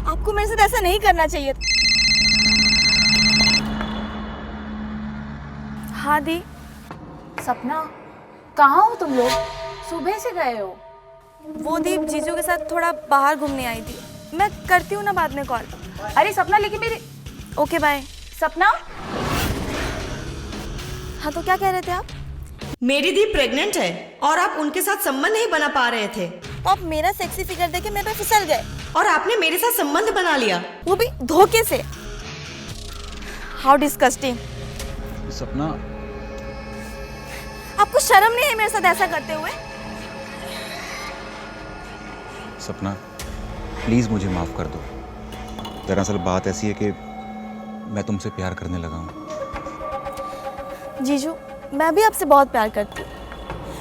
आपको मेरे साथ ऐसा नहीं करना चाहिए। हाँ दी। सपना, कहाँ हो तुम लोग? सुबह से गए हो। वो दी जीजू के साथ थोड़ा बाहर घूमने आई थी। मैं करती हूँ ना बाद में कॉल। अरे सपना, लेकिन मेरी। Okay bye. सपना। हाँ तो क्या कह रहे थे आप? मेरी दी प्रेग्नेंट है और आप उनके साथ संबंध नहीं बना पा रहे थे, तो आप मेरा सेक्सी फिगर देख के मेरे पे फिसल गए और आपने मेरे साथ संबंध बना लिया, वो भी धोखे से। How disgusting. सपना, आपको शर्म नहीं है मेरे साथ ऐसा करते हुए? सपना प्लीज मुझे माफ कर दो। दरअसल बात ऐसी है कि मैं तुमसे प्यार करने लगा हूँ। जीजू, मैं भी आपसे बहुत प्यार करती हूँ।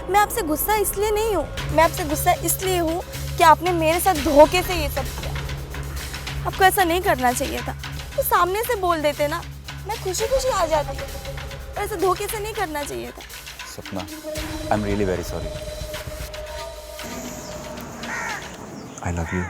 मैं आपसे गुस्सा इसलिए नहीं हूँ, मैं आपसे गुस्सा इसलिए हूँ कि आपने मेरे साथ धोखे से ये सब किया। आपको ऐसा नहीं करना चाहिए था, तो सामने से बोल देते ना, मैं खुशी खुशी आ जाती। और ऐसा धोखे से नहीं करना चाहिए था। सपना, I am really very sorry. I love you.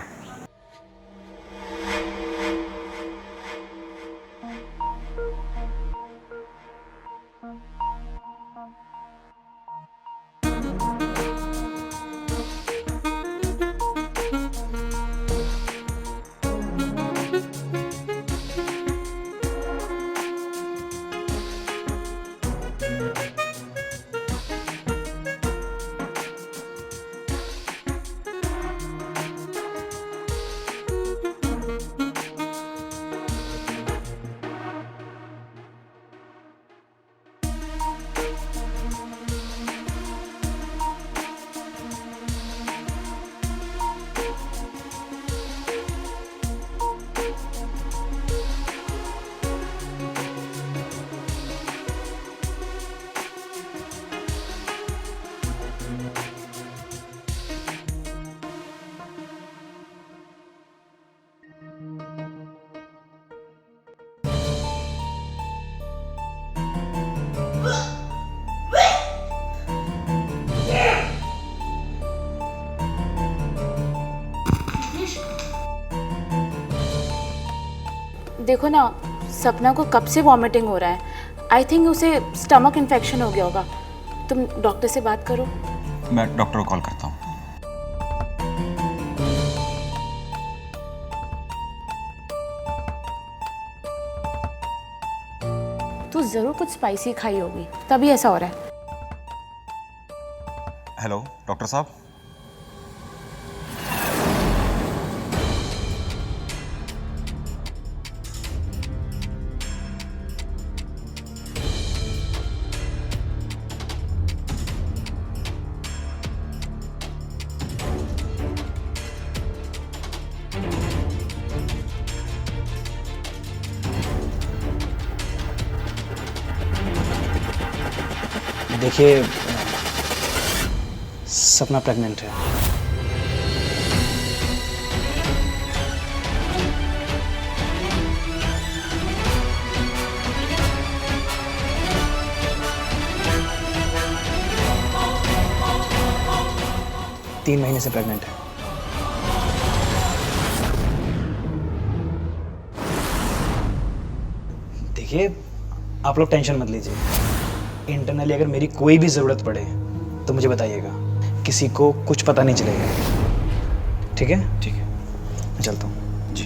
देखो ना, सपना को कब से वॉमिटिंग हो रहा है। आई थिंक उसे स्टमक इन्फेक्शन हो गया होगा। तुम डॉक्टर से बात करो। मैं डॉक्टर को कॉल करता हूँ। तू जरूर कुछ स्पाइसी खाई होगी, तभी ऐसा हो रहा है। हेलो डॉक्टर साहब। देखिए, सपना प्रेग्नेंट है। तीन महीने से प्रेग्नेंट है। देखिए, आप लोग टेंशन मत लीजिए। इंटरनली अगर मेरी कोई भी ज़रूरत पड़े तो मुझे बताइएगा, किसी को कुछ पता नहीं चलेगा। ठीक है? ठीक है, मैं चलता हूँ जी।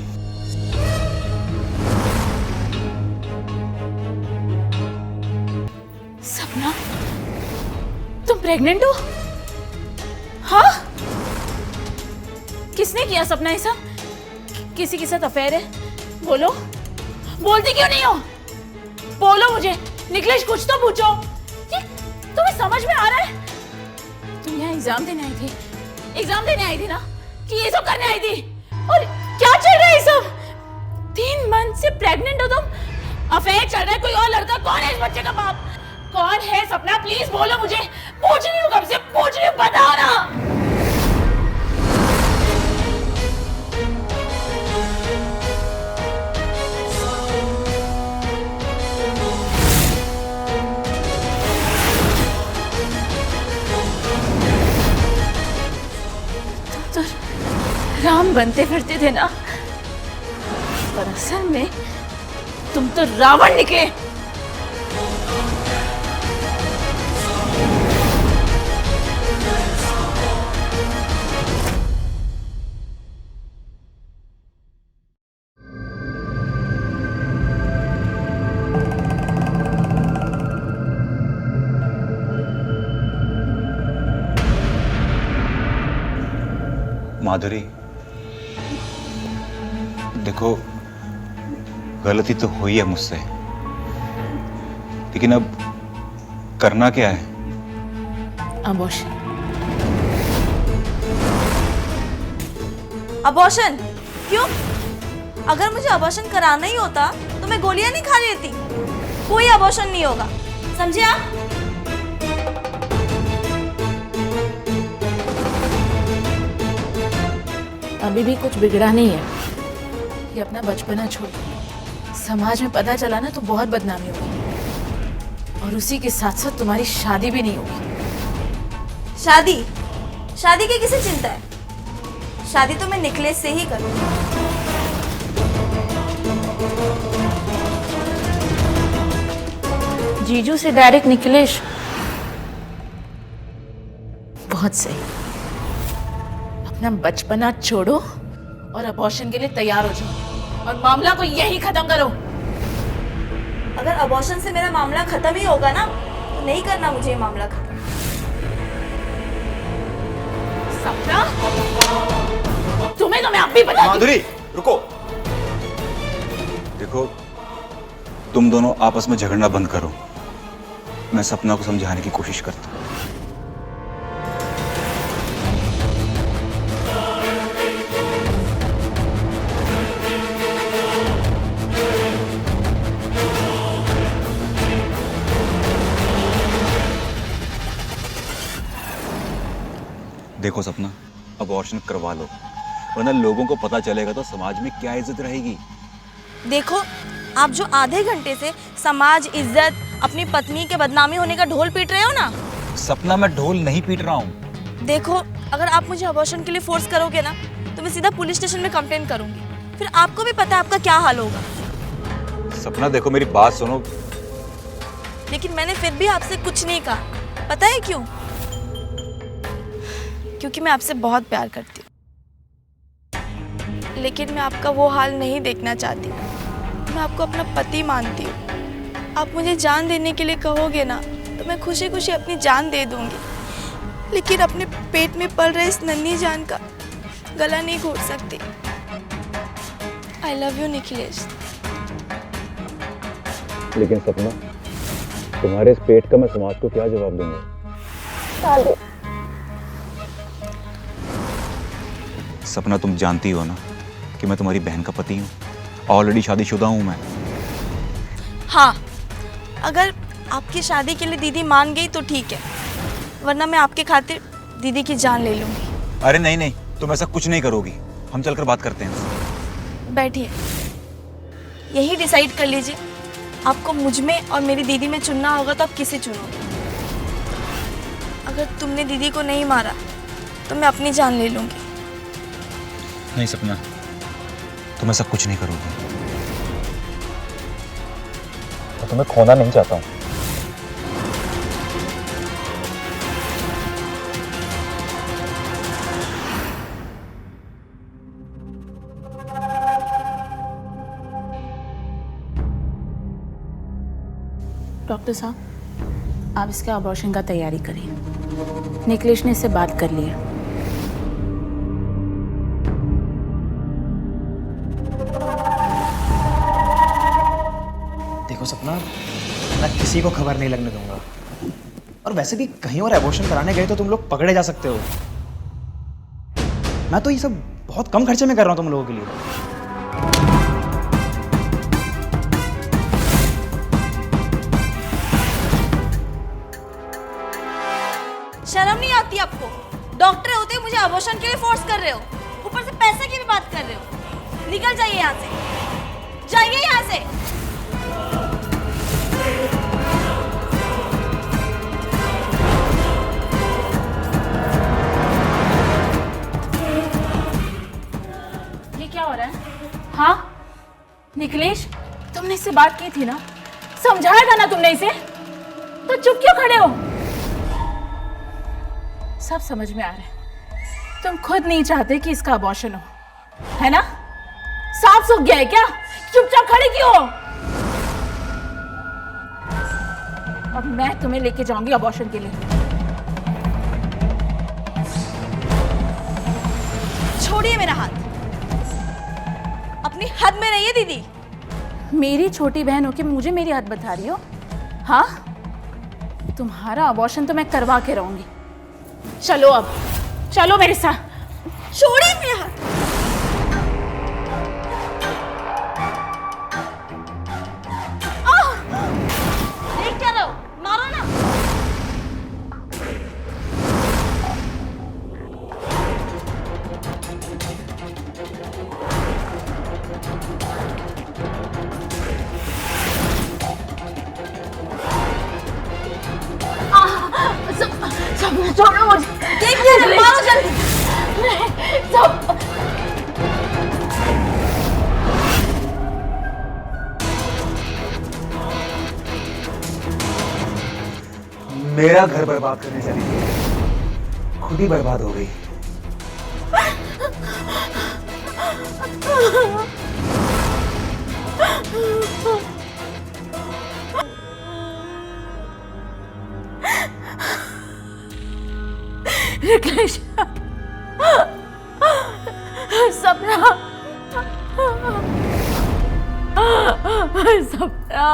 सपना, तुम प्रेग्नेंट हो? हाँ? किसने किया सपना ये सब? किसी के साथ अफेयर है? बोलो। बोलती क्यों नहीं हो? बोलो मुझे। निकलेश, कुछ तो पूछो। तुम्हें समझ में आ रहा है? तुम यहाँ एग्जाम देने आई थी, एग्जाम देने आई थी ना, कि ये सब करने आई थी? और क्या चल रहा है ये सब? 3 मंथ से प्रेग्नेंट हो तुम, अफेयर चल रहा है, कोई और लड़का? कौन है इस बच्चे का बाप? कौन है? सपना प्लीज बोलो मुझे। पूछ रही हूँ, कब से पूछ रही हूँ, बताओ ना। राम बनते फिरते थे ना, पर असल में तुम तो रावण निकले। माधुरी, देखो गलती तो हुई है मुझसे, लेकिन अब करना क्या है? अबॉर्शन। अबॉर्शन? क्यों? अगर मुझे अबॉर्शन कराना ही होता तो मैं गोलियां नहीं खा लेती। कोई अबॉर्शन नहीं होगा, समझे आप? अभी भी कुछ बिगड़ा नहीं है। ये अपना बचपना छोड़, समाज में पता चला ना तो बहुत बदनामी होगी, और उसी के साथ साथ तुम्हारी शादी भी नहीं होगी। शादी? शादी की किसे चिंता है? शादी तो मैं निकलेश से ही करूंगी। जीजू से डायरेक्ट निकलेश? बहुत सही। अपना बचपना छोड़ो और अबॉर्शन के लिए तैयार हो जाओ और मामला को यही खत्म करो। अगर अबॉर्शन से मेरा मामला खत्म ही होगा ना तो नहीं करना मुझे ये मामला खत्म। सपना, तुम्हें तो मैं अब भी बता दूं। माधुरी रुको, देखो तुम दोनों आपस में झगड़ना बंद करो। मैं सपना को समझाने की कोशिश करता हूँ। देखो सपना, अबॉर्शन करवा लो, वरना लोगों को पता चलेगा तो समाज में क्या इज्जत रहेगी। देखो, आप जो आधे घंटे से समाज, इज्जत, अपनी पत्नी के बदनामी होने का ढोल पीट रहे हो ना। सपना, मैं ढोल नहीं पीट रहा हूँ। देखो, अगर आप मुझे अबॉर्शन के लिए फोर्स करोगे ना तो मैं सीधा पुलिस स्टेशन में कंप्लेंट करूंगी। फिर आपको भी पता है आपका क्या हाल होगा। सपना देखो, मेरी बात सुनो। लेकिन मैंने फिर भी आपसे कुछ नहीं कहा, पता है क्यों? क्योंकि मैं आपसे बहुत प्यार करती हूँ, लेकिन मैं आपका वो हाल नहीं देखना चाहती। मैं आपको अपना पति मानती हूँ। आप मुझे जान देने के लिए कहोगे ना तो मैं खुशी खुशी अपनी जान दे दूंगी, लेकिन अपने पेट में पल रहे इस नन्ही जान का गला नहीं घोट सकती। I love you Nikhilesh. लेकिन सपना, तुम्हारे इस पेट का मैं समाज को क्या जवाब दूंगा? सपना, तुम जानती हो ना कि मैं तुम्हारी बहन का पति हूँ। ऑलरेडी शादीशुदा हूँ मैं। हाँ, अगर आपकी शादी के लिए दीदी मान गई तो ठीक है, वरना मैं आपके खातिर दीदी की जान ले लूंगी। अरे नहीं नहीं, तुम ऐसा कुछ नहीं करोगी। हम चलकर बात करते हैं। बैठिए, यही डिसाइड कर लीजिए, आपको मुझ में और मेरी दीदी में चुनना होगा तो आप किसे चुनोगे? अगर तुमने दीदी को नहीं मारा तो मैं अपनी जान ले लूंगी। नहीं सपना, तुम ऐसा कुछ नहीं करोगी। मैं तुम्हें खोना नहीं चाहता हूँ। डॉक्टर साहब, आप इसका अबॉर्शन का तैयारी करिए। निखिलेश ने इससे बात कर लिया। देखो सपना, मैं किसी को खबर नहीं लगने दूंगा। और वैसे भी कहीं और एबॉर्शन कराने गए तो तुम लोग पकड़े जा सकते हो। मैं तो ये सब बहुत कम खर्चे में कर रहा हूँ तुम लोगों के लिए। शर्म नहीं आती आपको? डॉक्टर होते मुझे अबॉर्शन के लिए फोर्स कर रहे हो, ऊपर से पैसे की भी बात कर रहे हो। निकल जाइए यहाँ से, जाइए यहाँ से। ये क्या हो रहा है? हाँ, निखिलेश, तुमने इससे बात की थी ना, समझाया था ना तुमने इसे, तो चुप क्यों खड़े हो? सब समझ में आ रहा है, तुम खुद नहीं चाहते कि इसका अबॉर्शन हो, है ना? साफ सूख गया है क्या? चुपचाप खड़े क्यों हो? अब मैं तुम्हें लेके जाऊंगी अबॉर्शन के लिए। छोड़िए मेरा हाथ, अपनी हद में रहिए दीदी। मेरी छोटी बहन होके मुझे मेरी हद बता रही हो? हाँ, तुम्हारा अबॉर्शन तो मैं करवा के रहूंगी। चलो अब, चलो मेरे साथ। छोड़िए मेरा हाथ। देख क्या रहे हो, मारो ना। सब छोड़ो मुझे। देख क्या रहे हो, मारो जल्दी। सब मेरा घर बर्बाद करने चली गई, खुद ही बर्बाद हो गई। निखिलेश, सपना, सपना।